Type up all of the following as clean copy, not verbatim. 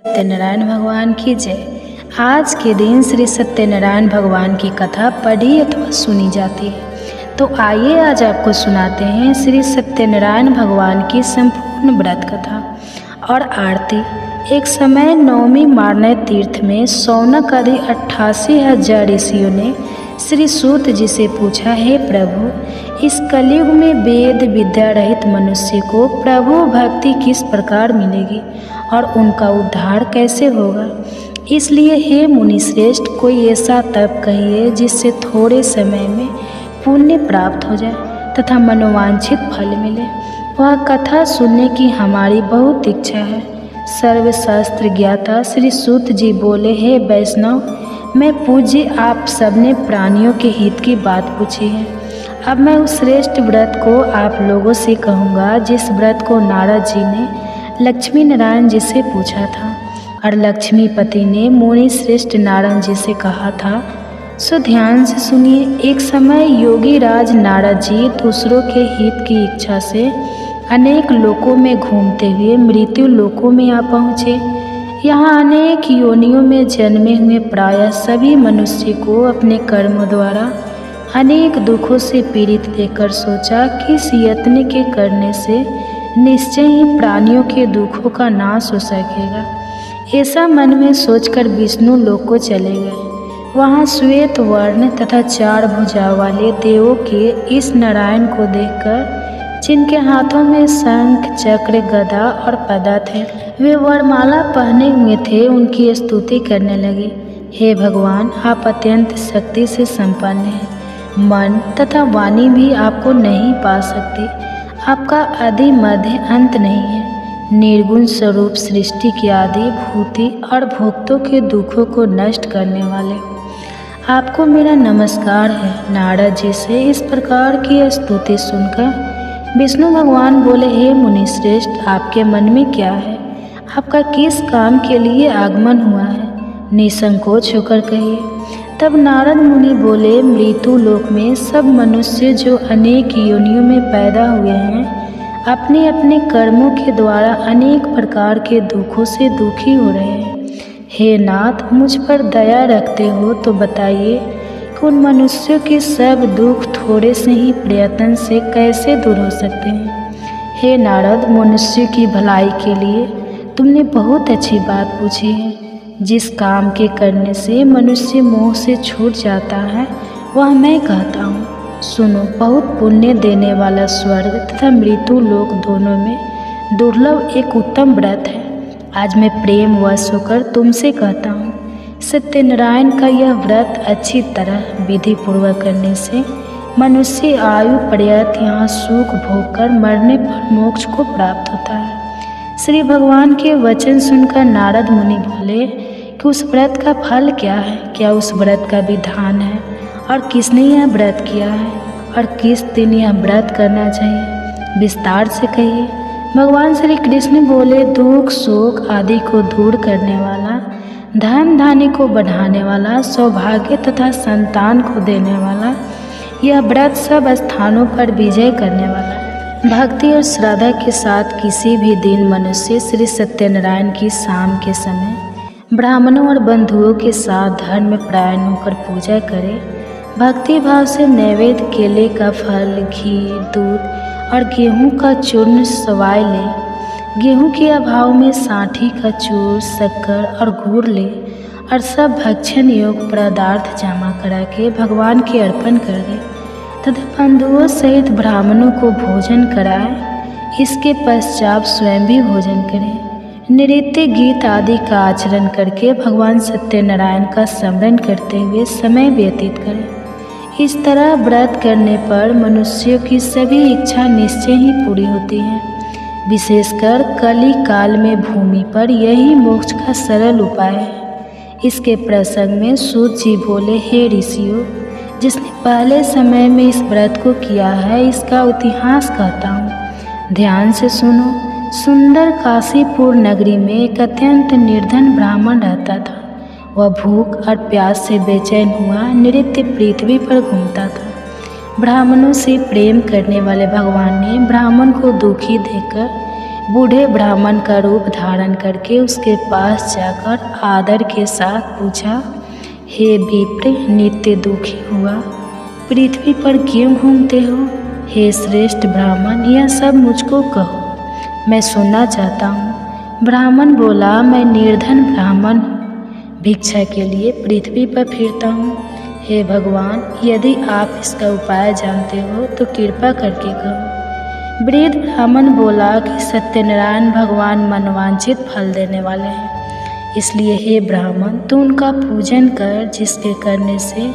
सत्यनारायण भगवान की जय। आज के दिन श्री सत्यनारायण भगवान की कथा पढ़ी अथवा सुनी जाती है। तो आइए आज आपको सुनाते हैं श्री सत्यनारायण भगवान की संपूर्ण व्रत कथा और आरती। एक समय नवमी मारण्य तीर्थ में शौनक आदि 88,000 ऋषियों ने श्री सूत जी से पूछा, हे प्रभु, इस कलयुग में वेद विद्या रहित मनुष्य को प्रभु भक्ति किस प्रकार मिलेगी और उनका उद्धार कैसे होगा। इसलिए हे मुनिश्रेष्ठ, कोई ऐसा तप कहिए जिससे थोड़े समय में पुण्य प्राप्त हो जाए तथा मनोवांछित फल मिले। वह कथा सुनने की हमारी बहुत इच्छा है। सर्वशास्त्र ज्ञाता श्री सूत जी बोले, हे वैष्णव, मैं पूज्य आप सबने प्राणियों के हित की बात पूछी है। अब मैं उस श्रेष्ठ व्रत को आप लोगों से कहूँगा जिस व्रत को नारद जी ने लक्ष्मी नारायण जी से पूछा था और लक्ष्मीपति ने मुनि श्रेष्ठ नारद जी से कहा था। सो ध्यान से सुनिए। एक समय योगी राज नारद जी दूसरों के हित की इच्छा से अनेक लोकों में घूमते हुए मृत्यु लोकों में आ पहुँचे। यहाँ अनेक योनियों में जन्मे हुए प्रायः सभी मनुष्य को अपने कर्मों द्वारा अनेक दुखों से पीड़ित देखकर सोचा कि इस यत्न के करने से निश्चय ही प्राणियों के दुखों का नाश हो सकेगा। ऐसा मन में सोचकर विष्णु लोक को चले गए। वहाँ श्वेत वर्ण तथा 4 भुजा वाले देवों के इस नारायण को देखकर, जिनके हाथों में शंख चक्र गदा और पदा थे, वे वरमाला पहने हुए थे, उनकी स्तुति करने लगे। हे भगवान, आप अत्यंत शक्ति से संपन्न हैं। मन तथा वाणी भी आपको नहीं पा सकती। आपका आदि मध्य अंत नहीं है। निर्गुण स्वरूप सृष्टि की आदि भूति और भोक्तों के दुखों को नष्ट करने वाले आपको मेरा नमस्कार है। नारद जी से इस प्रकार की स्तुति सुनकर विष्णु भगवान बोले, हे मुनिश्रेष्ठ, आपके मन में क्या है? आपका किस काम के लिए आगमन हुआ है? निसंकोच होकर कहिए। तब नारद मुनि बोले, मृत्यु लोक में सब मनुष्य जो अनेक योनियों में पैदा हुए हैं, अपने अपने कर्मों के द्वारा अनेक प्रकार के दुखों से दुखी हो रहे हैं। हे नाथ, मुझ पर दया रखते हो तो बताइए कि उन मनुष्यों के सब दुख थोड़े से ही प्रयत्न से कैसे दूर हो सकते हैं। हे नारद, मनुष्य की भलाई के लिए तुमने बहुत अच्छी बात पूछी है। जिस काम के करने से मनुष्य मोह से छूट जाता है, वह मैं कहता हूँ। सुनो, बहुत पुण्य देने वाला स्वर्ग तथा मृत्यु लोक दोनों में दुर्लभ एक उत्तम व्रत है। आज मैं प्रेम वश होकर तुमसे कहता हूँ, सत्यनारायण का यह व्रत अच्छी तरह विधि पूर्वक करने से मनुष्य आयु पर्यंत यहाँ सुख भोग कर मरने पर मोक्ष को प्राप्त होता है। श्री भगवान के वचन सुनकर नारद मुनि बोले कि उस व्रत का फल क्या है? क्या उस व्रत का विधान है और किसने यह व्रत किया है और किस दिन यह व्रत करना चाहिए? विस्तार से कहिए। भगवान श्री कृष्ण बोले, दुख शोक आदि को दूर करने वाला, धन धान्य को बढ़ाने वाला, सौभाग्य तथा संतान को देने वाला, यह व्रत सब स्थानों पर विजय करने वाला है। भक्ति और श्रद्धा के साथ किसी भी दिन मनुष्य श्री सत्यनारायण की शाम के समय ब्राह्मणों और बंधुओं के साथ धर्म में परायण होकर पूजा करे। भक्ति भाव से नैवेद्य केले का फल, घी, दूध और गेहूं का चूर्ण सवाय ले। गेहूं के अभाव में साठी का चूर, शक्कर और गुड़ ले और सब भक्षण योग पदार्थ जमा करा के भगवान के अर्पण कर दे तथा बंधुओं सहित ब्राह्मणों को भोजन कराए। इसके पश्चात स्वयं भी भोजन करें। नृत्य गीत आदि का आचरण करके भगवान सत्यनारायण का स्मरण करते हुए समय व्यतीत करें। इस तरह व्रत करने पर मनुष्यों की सभी इच्छा निश्चय ही पूरी होती है। विशेषकर कली काल में भूमि पर यही मोक्ष का सरल उपाय है। इसके प्रसंग में सूत जी बोले, हे ऋषियों, जिसने पहले समय में इस व्रत को किया है, इसका इतिहास कहता हूँ। ध्यान से सुनो। सुंदर काशीपुर नगरी में एक अत्यंत निर्धन ब्राह्मण रहता था। वह भूख और प्यास से बेचैन हुआ नित्य पृथ्वी पर घूमता था। ब्राह्मणों से प्रेम करने वाले भगवान ने ब्राह्मण को दुखी देखकर बूढ़े ब्राह्मण का रूप धारण करके उसके पास जाकर आदर के साथ पूछा, हे विप्र, नित्य दुखी हुआ पृथ्वी पर क्यों घूमते हो? हे श्रेष्ठ ब्राह्मण, यह सब मुझको कहो, मैं सुनना चाहता हूँ। ब्राह्मण बोला, मैं निर्धन ब्राह्मण हूँ, भिक्षा के लिए पृथ्वी पर फिरता हूँ। हे भगवान, यदि आप इसका उपाय जानते हो तो कृपा करके कहो। वृद्ध ब्राह्मण बोला कि सत्यनारायण भगवान मनवांछित फल देने वाले हैं, इसलिए हे ब्राह्मण, तू उनका पूजन कर, जिसके करने से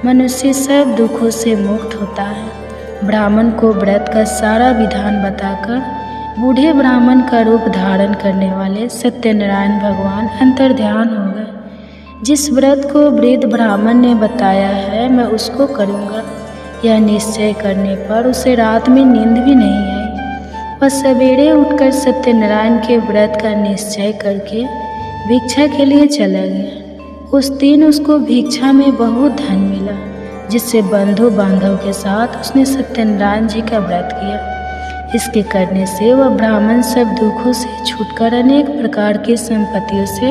मनुष्य सब दुखों से मुक्त होता है। ब्राह्मण को व्रत का सारा विधान बताकर बूढ़े ब्राह्मण का रूप धारण करने वाले सत्यनारायण भगवान अंतर्ध्यान हो गए। जिस व्रत को वृद्ध ब्राह्मण ने बताया है मैं उसको करूँगा, यह निश्चय करने पर उसे रात में नींद भी नहीं आई। वह सवेरे उठकर सत्यनारायण के व्रत का निश्चय करके भिक्षा के लिए चला गया। उस दिन उसको भिक्षा में बहुत धन मिला, जिससे बंधु बांधव के साथ उसने सत्यनारायण जी का व्रत किया। इसके करने से वह ब्राह्मण सब दुखों से छूटकर अनेक प्रकार की संपत्तियों से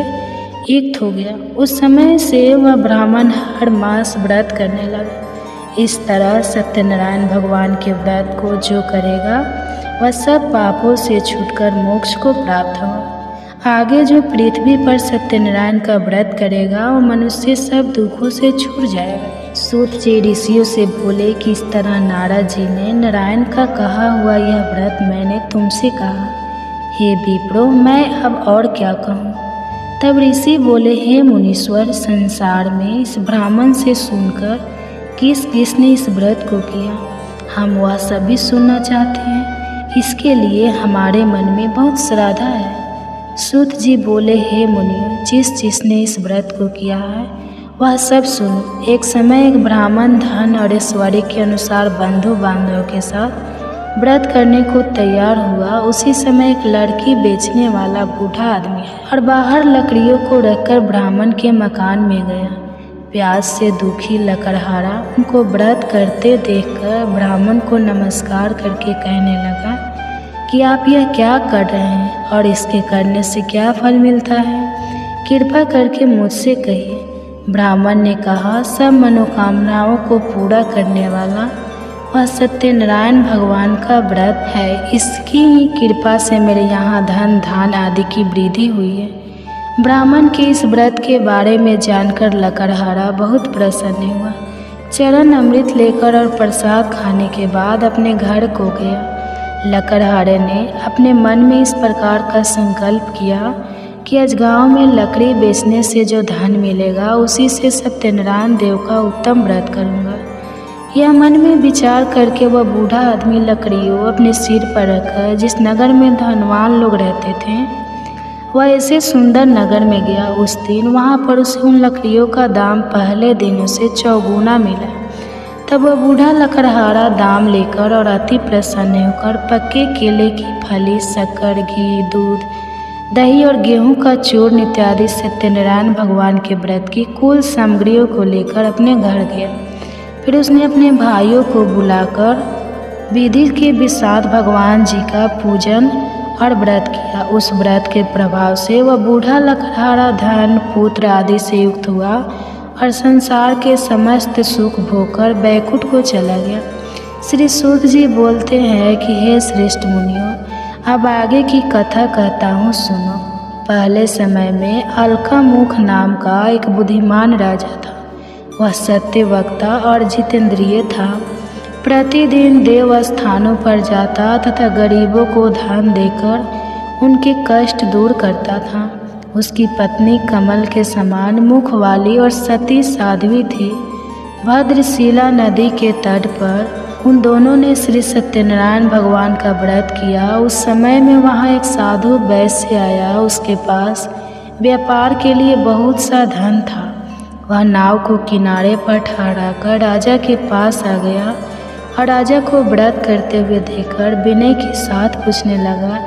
युक्त हो गया। उस समय से वह ब्राह्मण हर मास व्रत करने लगा। इस तरह सत्यनारायण भगवान के व्रत को जो करेगा वह सब पापों से छूटकर मोक्ष को प्राप्त होगा। आगे जो पृथ्वी पर सत्यनारायण का व्रत करेगा वह मनुष्य सब दुखों से छूट जाएगा। सूत जी ऋषियों से बोले कि इस तरह नारद जी ने नारायण का कहा हुआ यह व्रत मैंने तुमसे कहा। हे विप्रो, मैं अब और क्या कहूँ? तब ऋषि बोले, हे मुनीश्वर, संसार में इस ब्राह्मण से सुनकर किस किसने इस व्रत को किया, हम वह सभी सुनना चाहते हैं। इसके लिए हमारे मन में बहुत श्रद्धा है। सूत जी बोले, हे मुनियों, जिसने इस व्रत को किया है वह सब सुनो। एक समय एक ब्राह्मण धन और ऐश्वर्य के अनुसार बंधु बांधव के साथ व्रत करने को तैयार हुआ। उसी समय एक लड़की बेचने वाला बूढ़ा आदमी और बाहर लकड़ियों को रखकर ब्राह्मण के मकान में गया। प्यास से दुखी लकड़हारा उनको व्रत करते देखकर ब्राह्मण को नमस्कार करके कहने लगा कि आप यह क्या कर रहे हैं और इसके करने से क्या फल मिलता है, कृपा करके मुझसे कहिए। ब्राह्मण ने कहा, सब मनोकामनाओं को पूरा करने वाला वह सत्यनारायण भगवान का व्रत है, इसकी ही कृपा से मेरे यहाँ धन धान आदि की वृद्धि हुई है। ब्राह्मण के इस व्रत के बारे में जानकर लकड़हारा बहुत प्रसन्न हुआ। चरण अमृत लेकर और प्रसाद खाने के बाद अपने घर को गया। लकड़हारे ने अपने मन में इस प्रकार का संकल्प किया कि आज गांव में लकड़ी बेचने से जो धन मिलेगा उसी से सत्यनारायण देव का उत्तम व्रत करूँगा। यह मन में विचार करके वह बूढ़ा आदमी लकड़ियों अपने सिर पर रखकर जिस नगर में धनवान लोग रहते थे वह ऐसे सुंदर नगर में गया। उस दिन वहाँ पर उसे उन लकड़ियों का दाम पहले दिनों से चौगुना मिला। तब वह बूढ़ा लकड़हारा दाम लेकर और अति प्रसन्न होकर पक्के केले की फली, शक्कर, घी, दूध, दही और गेहूं का चूर्ण इत्यादि सत्यनारायण भगवान के व्रत की कुल सामग्रियों को लेकर अपने घर गया। फिर उसने अपने भाइयों को बुलाकर विधि के साथ भगवान जी का पूजन और व्रत किया। उस व्रत के प्रभाव से वह बूढ़ा लकड़हारा धन पुत्र आदि से युक्त हुआ और संसार के समस्त सुख भोगकर बैकुंठ को चला गया। श्री सूत जी बोलते हैं कि हे श्रेष्ठ मुनियों, अब आगे की कथा कहता हूँ, सुनो। पहले समय में अलकामुख नाम का एक बुद्धिमान राजा था। वह सत्य वक्ता और जितेंद्रिय था। प्रतिदिन देव स्थानों पर जाता तथा गरीबों को धन देकर उनके कष्ट दूर करता था। उसकी पत्नी कमल के समान मुख वाली और सती साध्वी थी। भद्रशिला नदी के तट पर उन दोनों ने श्री सत्यनारायण भगवान का व्रत किया। उस समय में वहाँ एक साधु वैश्य आया। उसके पास व्यापार के लिए बहुत सा धन था। वह नाव को किनारे पर ठहराकर राजा के पास आ गया और राजा को व्रत करते हुए देखकर विनय के साथ पूछने लगा,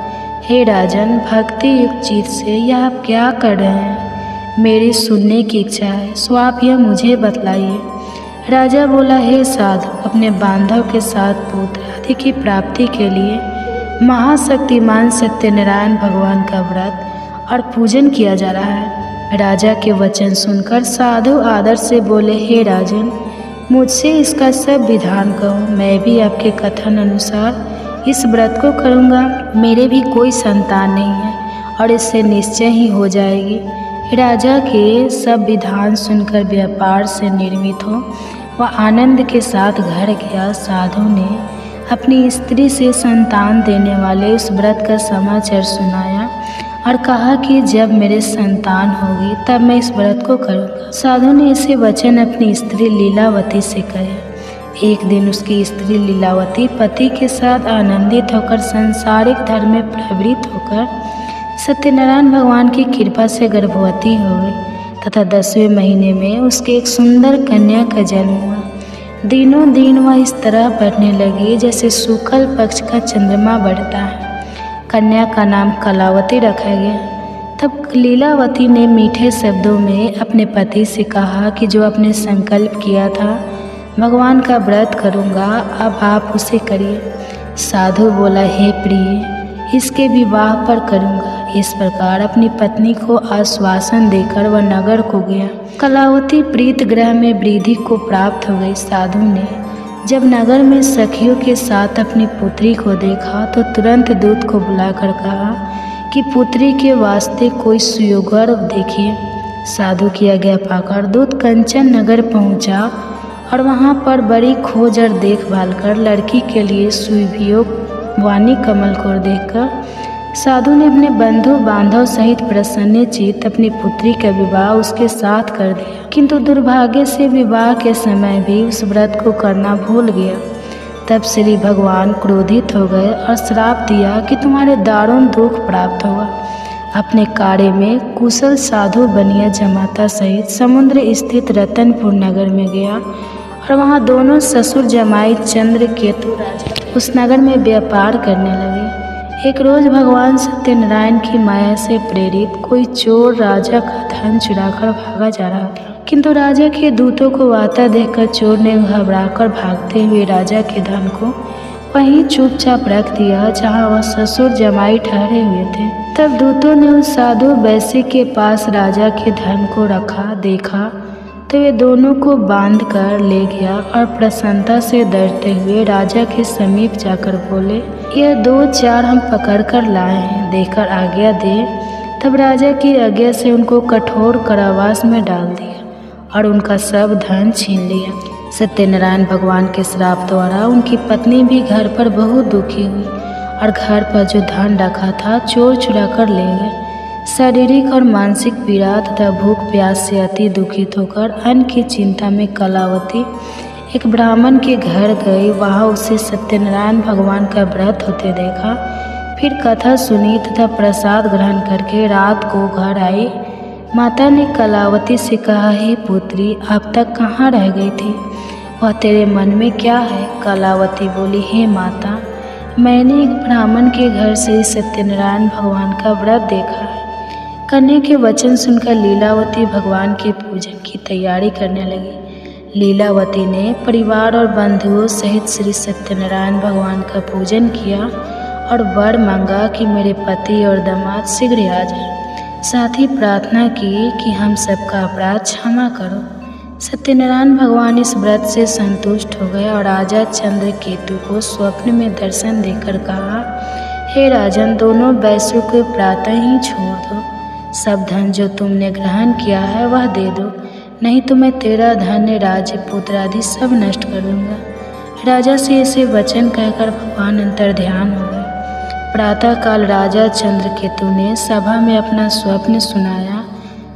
हे राजन, भक्ति युक्त चित से यह आप क्या कर रहे हैं? मेरी सुनने की इच्छा है, सो आप यह मुझे बतलाइए। राजा बोला, हे साधु, अपने बांधव के साथ पुत्र आदि की प्राप्ति के लिए महाशक्तिमान सत्यनारायण भगवान का व्रत और पूजन किया जा रहा है। राजा के वचन सुनकर साधु आदर से बोले, हे राजन, मुझसे इसका सब विधान कहो, मैं भी आपके कथन अनुसार इस व्रत को करूँगा। मेरे भी कोई संतान नहीं है और इससे निश्चय ही हो जाएगी। राजा के सब विधान सुनकर व्यापार से निर्मित हो वह आनंद के साथ घर गया। साधु ने अपनी स्त्री से संतान देने वाले उस व्रत का समाचार सुनाया और कहा कि जब मेरे संतान होगी तब मैं इस व्रत को करूँगा। साधु ने ऐसे वचन अपनी स्त्री लीलावती से कहे। एक दिन उसकी स्त्री लीलावती पति के साथ आनंदित होकर संसारिक धर्म में प्रवृत्त होकर सत्यनारायण भगवान की कृपा से गर्भवती हो गई तथा 10वें महीने में उसके एक सुंदर कन्या का जन्म हुआ। दिनों दिन वह इस तरह बढ़ने लगी जैसे शुक्ल पक्ष का चंद्रमा बढ़ता है। कन्या का नाम कलावती रखा गया। तब लीलावती ने मीठे शब्दों में अपने पति से कहा कि जो आपने संकल्प किया था भगवान का व्रत करूँगा, अब आप उसे करिए। साधु बोला, हे प्रिय, इसके विवाह पर करूँगा। इस प्रकार अपनी पत्नी को आश्वासन देकर वह नगर को गया। कलावती प्रीत ग्रह में वृद्धि को प्राप्त हो गई। साधु ने जब नगर में सखियों के साथ अपनी पुत्री को देखा तो तुरंत दूत को बुलाकर कहा कि पुत्री के वास्ते कोई सुयोगर देखिए। साधु की आज्ञा पाकर दूत कंचन नगर पहुंचा और वहां पर बड़ी खोज और देखभाल कर लड़की के लिए सुवियोग वाणी कमल को देखकर साधु ने अपने बंधु बांधव सहित प्रसन्नचित्त अपनी पुत्री का विवाह उसके साथ कर दिया। किंतु दुर्भाग्य से विवाह के समय भी उस व्रत को करना भूल गया। तब श्री भगवान क्रोधित हो गए और श्राप दिया कि तुम्हारे दारुण दुख प्राप्त होगा। अपने कार्य में कुशल साधु बनिया जमाता सहित समुद्र स्थित रतनपुर नगर में गया और वहाँ दोनों ससुर जमाई चंद्रकेतु राजा उस नगर में व्यापार करने लगे। एक रोज भगवान सत्यनारायण की माया से प्रेरित कोई चोर राजा का धन चुराकर भागा जा रहा था, किंतु राजा के दूतों को आता देखकर चोर ने घबराकर भागते हुए राजा के धन को वहीं चुपचाप रख दिया जहां वह ससुर जमाई ठहरे हुए थे। तब दूतों ने उस साधु वैश्य के पास राजा के धन को रखा देखा तो वे दोनों को बांध कर ले गया और प्रसन्नता से डरते हुए राजा के समीप जाकर बोले, यह 2-4 हम पकड़ कर लाए हैं, देकर आज्ञा दे। तब राजा की आज्ञा से उनको कठोर कारावास में डाल दिया और उनका सब धन छीन लिया। सत्यनारायण भगवान के श्राप द्वारा उनकी पत्नी भी घर पर बहुत दुखी हुई और घर पर जो धन रखा था चोर चुरा कर ले गए। शारीरिक और मानसिक पीड़ा तथा भूख प्यास से अति दुखित होकर अन्न की चिंता में कलावती एक ब्राह्मण के घर गई। वहाँ उसे सत्यनारायण भगवान का व्रत होते देखा। फिर कथा सुनी तथा प्रसाद ग्रहण करके रात को घर आई। माता ने कलावती से कहा, हे पुत्री, अब तक कहाँ रह गई थी? वह तेरे मन में क्या है? कलावती बोली, हे माता, मैंने एक ब्राह्मण के घर से सत्यनारायण भगवान का व्रत देखा है। कन्या के वचन सुनकर लीलावती भगवान के पूजन की तैयारी करने लगी। लीलावती ने परिवार और बंधुओं सहित श्री सत्यनारायण भगवान का पूजन किया और वर मांगा कि मेरे पति और दामाद शीघ्र आ जाए। साथ ही प्रार्थना की कि हम सबका अपराध क्षमा करो। सत्यनारायण भगवान इस व्रत से संतुष्ट हो गए और राजा चंद्रकेतु को स्वप्न में दर्शन देकर कहा, हे राजन, दोनों वैश्यों को प्रातः ही छोड़ दो। सब धन जो तुमने ग्रहण किया है वह दे दो, नहीं तो मैं तेरा धन, राज्य, पुत्र आदि सब नष्ट कर दूंगा। राजा से ऐसे वचन कहकर भगवान अंतर्ध्यान हो गए। प्रातःकाल राजा चंद्रकेतु ने सभा में अपना स्वप्न सुनाया।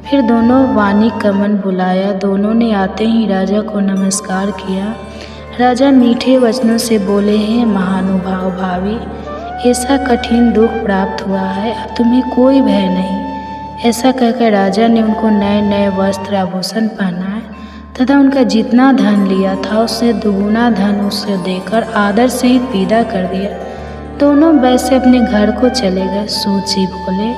फिर दोनों वाणी कमन बुलाया। दोनों ने आते ही राजा को नमस्कार किया। राजा मीठे वचनों से बोले, हे महानुभाव भावी, ऐसा कठिन दुख प्राप्त हुआ है, अब तुम्हें कोई भय नहीं। ऐसा कहकर राजा ने उनको नए नए वस्त्र आभूषण पहनाए तथा उनका जितना धन लिया था उससे दुगुना धन उसे देकर आदर सहित विदा कर दिया। दोनों वैसे अपने घर को चले गए। सूत जी बोले,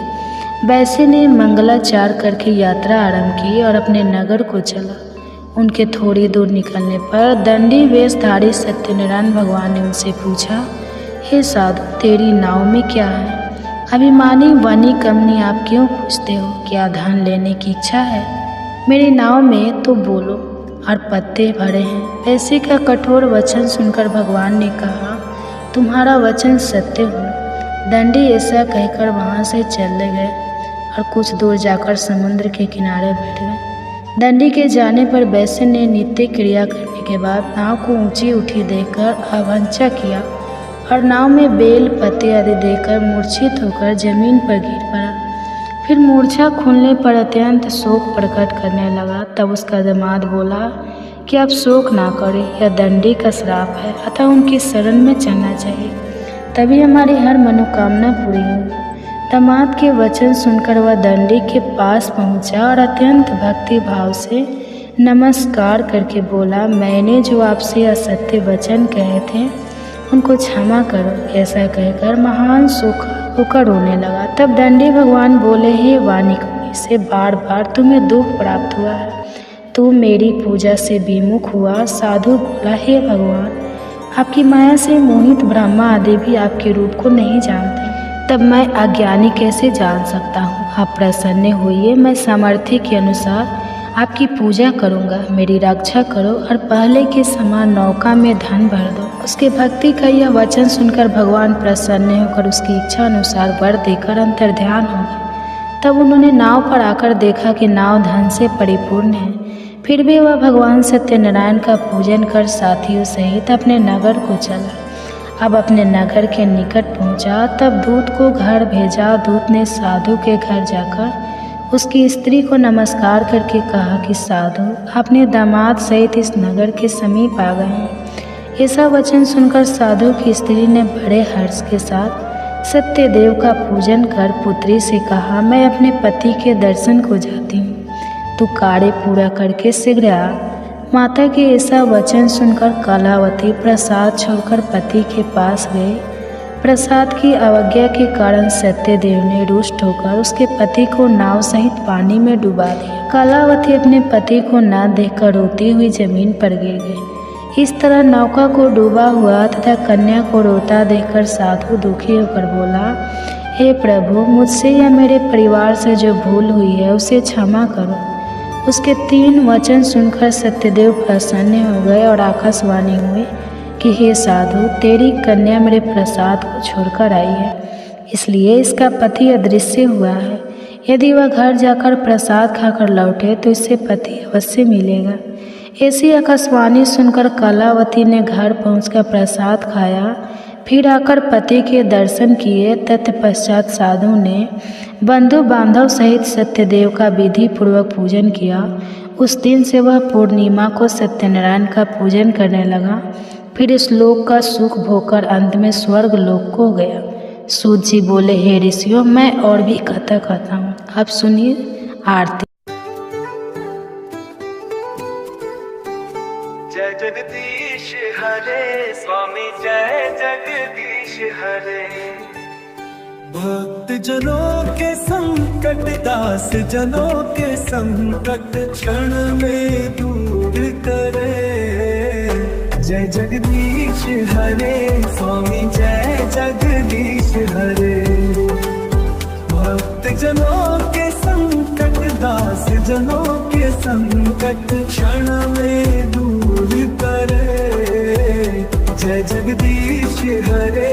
वैसे ने मंगलाचार करके यात्रा आरंभ की और अपने नगर को चला। उनके थोड़ी दूर निकलने पर दंडी वेशधारी सत्यनारायण भगवान ने उनसे पूछा, हे साधु, तेरी नाव में क्या है? अभिमानी वनी कमनी, आप क्यों पूछते हो? क्या धन लेने की इच्छा है? मेरी नाव में तो बोलो और पत्ते भरे हैं। पैसे का कठोर वचन सुनकर भगवान ने कहा, तुम्हारा वचन सत्य हो। दंडी ऐसा कहकर वहाँ से चले गए और कुछ दूर जाकर समुद्र के किनारे बैठ गए। दंडी के जाने पर वैश्य ने नित्य क्रिया करने के बाद नाव को ऊंची उठी देकर अवंचा किया और नाव में बेल पत्ते आदि देकर मूर्छित होकर जमीन पर गिर पड़ा। फिर मूर्छा खुलने पर अत्यंत शोक प्रकट करने लगा। तब उसका दामाद बोला कि आप शोक ना करें, यह दंडी का श्राप है, अतः उनकी शरण में चलना चाहिए, तभी हमारी हर मनोकामना पूरी होगी। दामाद के वचन सुनकर वह दंडी के पास पहुंचा और अत्यंत भक्ति भाव से नमस्कार करके बोला, मैंने जो आपसे असत्य वचन कहे थे उनको क्षमा करो। ऐसा कहकर महान सुख होकर रोने लगा। तब दंडी भगवान बोले, हे वाणी से बार बार तुम्हें दुख प्राप्त हुआ है, तू मेरी पूजा से विमुख हुआ। साधु बोला, हे भगवान, आपकी माया से मोहित ब्रह्मा आदि भी आपके रूप को नहीं जानते, तब मैं अज्ञानी कैसे जान सकता हूँ? आप प्रसन्न होइए, मैं सामर्थ्य के अनुसार आपकी पूजा करूँगा, मेरी रक्षा करो और पहले के समान नौका में धन भर दो। उसके भक्ति का यह वचन सुनकर भगवान प्रसन्न होकर उसकी इच्छा अनुसार वर देकर अंतर्ध्यान हो गए। तब उन्होंने नाव पर आकर देखा कि नाव धन से परिपूर्ण है। फिर भी वह भगवान सत्यनारायण का पूजन कर साथियों सहित अपने नगर को चला। अब अपने नगर के निकट पहुंचा, तब दूत को घर भेजा। दूत ने साधु के घर जाकर उसकी स्त्री को नमस्कार करके कहा कि साधु, अपने दामाद सहित इस नगर के समीप आ गए हैं। ऐसा वचन सुनकर साधु की स्त्री ने बड़े हर्ष के साथ सत्यदेव का पूजन कर पुत्री से कहा, मैं अपने पति के दर्शन को जाती हूँ, तू कार्य पूरा करके शीघ्र आ। माता के ऐसा वचन सुनकर कलावती प्रसाद छोड़कर पति के पास गई। प्रसाद की अवज्ञा के कारण सत्यदेव ने रुष्ट होकर उसके पति को नाव सहित पानी में डुबा दिया। कलावती अपने पति को न देखकर रोती हुई जमीन पर गिर गई। इस तरह नौका को डूबा हुआ तथा कन्या को रोता देखकर साधु दुखी होकर बोला, हे प्रभु, मुझसे या मेरे परिवार से जो भूल हुई है उसे क्षमा करो। उसके 3 वचन सुनकर सत्यदेव प्रसन्न हो गए और आकाशवाणी हुई कि हे साधु, तेरी कन्या मेरे प्रसाद को छोड़कर आई है, इसलिए इसका पति अदृश्य हुआ है। यदि वह घर जाकर प्रसाद खाकर लौटे तो इससे पति अवश्य मिलेगा। ऐसी आकाशवाणी सुनकर कलावती ने घर पहुंचकर प्रसाद खाया, फिर आकर पति के दर्शन किए। तत्पश्चात साधु ने बंधु बांधव सहित सत्यदेव का विधि पूर्वक पूजन किया। उस दिन से वह पूर्णिमा को सत्यनारायण का पूजन करने लगा। फिर इस लोक का सुख भोगकर अंत में स्वर्ग लोक को गया। सूत जी बोले, हे ऋषियों, मैं और भी कथा कहता हूँ, आप सुनिए आरती। जय जगदीश हरे स्वामी, जय जगदीश हरे। भक्त जनों के संकट, दास जनों के संकट क्षण में दूर करे। जय जगदीश हरे स्वामी, जय जगदीश हरे। भक्त जनों के संकट, दास जनों के संकट क्षण में दूर करे। जय जगदीश हरे।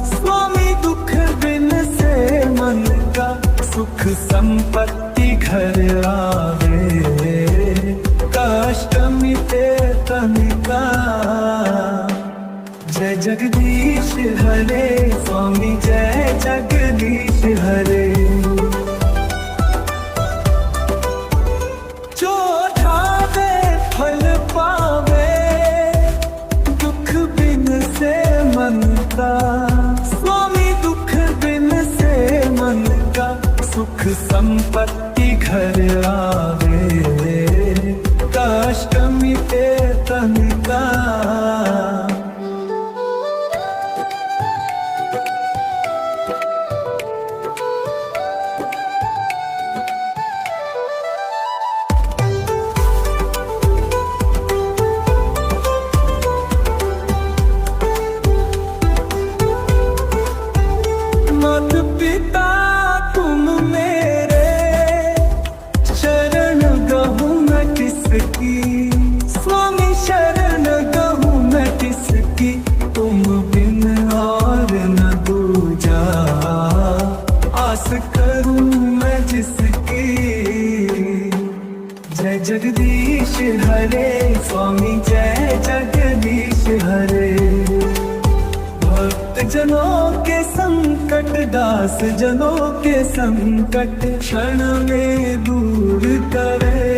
स्वामी दुख बिन से मन का सुख संपत्ति घर आवे। कष्ट मिटे तन का। जय जगदीश हरे स्वामी, जय जगदीश हरे। जो ठावे फल पावे, दुख बिन से मन का। स्वामी दुख बिन से मन का सुख संपत्ति घर आवे। कष्ट मिटे तन का। जिसकी। जय जगदीश हरे स्वामी जय जगदीश हरे। भक्त जनों के संकट दास जनों के संकट क्षण में दूर करे।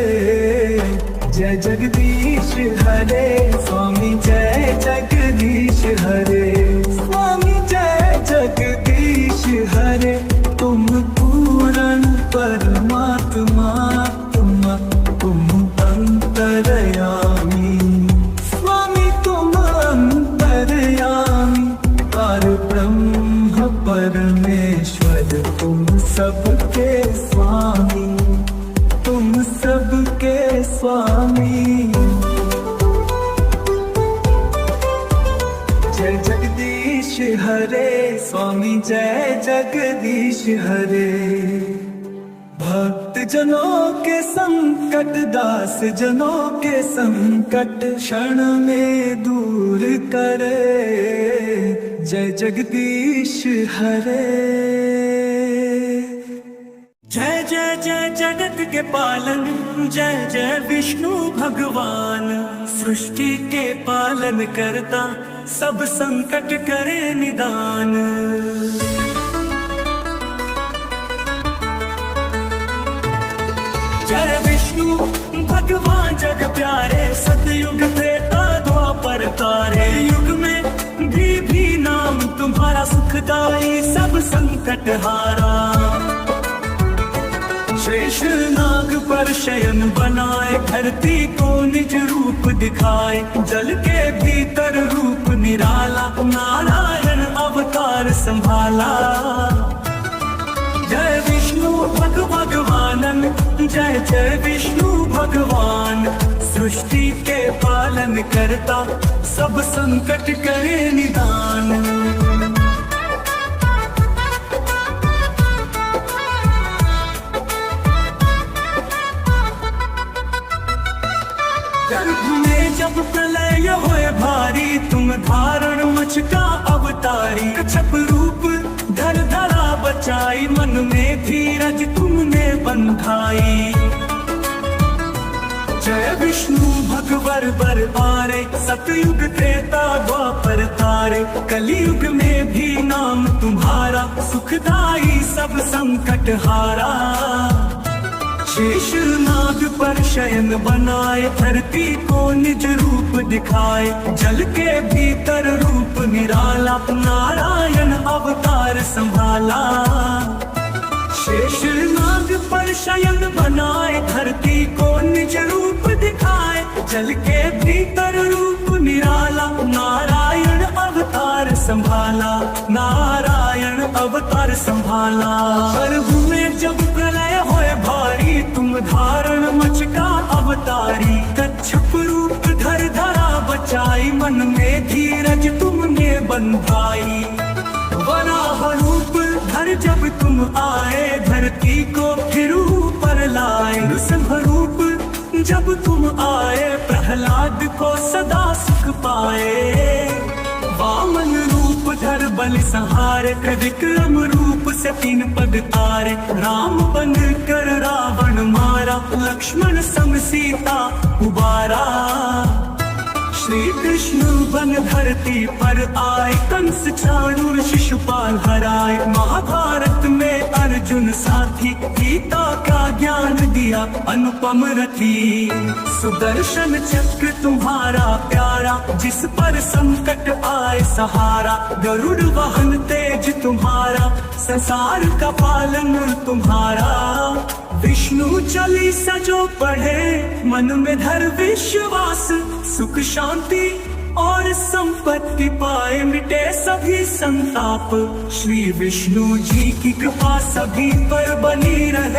जय जगदीश हरे स्वामी जय जगदीश हरे। स्वामी जय जगदीश हरे। तुम पूर्ण परमात्मा तुम अंतरयामी। स्वामी तुम अंतरयामी परब्रह्म परमेश्वर तुम सबके स्वामी तुम सबके स्वामी। जय जगदीश हरे स्वामी जय जगदीश हरे। भक्त जनों के संकट दास जनों के संकट क्षण में दूर करे। जय जगदीश हरे। जय जय जय जगत के पालन जय जय विष्णु भगवान। सृष्टि के पालन करता सब संकट करे निदान। जय विष्णु भगवान जग प्यारे। सतयुग त्रेता द्वापर तारे। युग में भी नाम तुम्हारा सुखदाई सब संकट हारा। शेष नाग पर शयन बनाए धरती को निज रूप दिखाए। जल के भीतर रूप निराला नारायण अवतार संभाला। जय विष्णु भगवानन जय जय विष्णु भगवान। सृष्टि के पालन करता सब संकट करे निदान। गर्भ में जब प्रलय होए भारी तुम धारण मचका अवतारी। कच्छप रूप धर धरा बचाई मन में धीरज तुमने बंधाई। जय विष्णु भगवर बर पारे। सतयुग त्रेता द्वापर तारे। कलयुग में भी नाम तुम्हारा सुखदाई सब संकट हारा। शेष नाग पर शयन बनाए धरती को निज रूप दिखाए। जल के भीतर रूप निराला नारायण अवतार संभाला। शेष नाग पर शयन बनाए धरती को निज रूप दिखाए। जल के भीतर रूप निराला नारायण अवतार संभाला। नारायण अवतार संभाला। गर्भ में जब प्रलय होए भारी तुम धारण मचका अवतारी। कच्छप रूप धर धरा बचाई मन में धीरज तुमने बंधाई। वराह रूप धर जब तुम आए धरती को फिर ऊपर लाए। नृसिंह रूप जब तुम आए प्रहलाद को सदा सुख पाए। वामन रूप धर बल संहारे। विक्रम रूप से 3 पग तारे। राम बन कर रावण मारा। लक्ष्मण संग सीता उबारा। श्री कृष्ण बन धरती पर आए। कंस चाणूर शिशुपाल हराए। महाभारत में अर्जुन साथी गीता का ज्ञान दिया अनुपम रथी। सुदर्शन चक्र तुम्हारा प्यारा जिस पर संकट आए सहारा। गरुड़ वाहन तेज तुम्हारा संसार का पालन तुम्हारा। विष्णु चालीसा जो पढ़े मन में धर विश्वास। सुख शांति और संपत्ति पाए मिटे सभी संताप। श्री विष्णु जी की कृपा सभी पर बनी रहे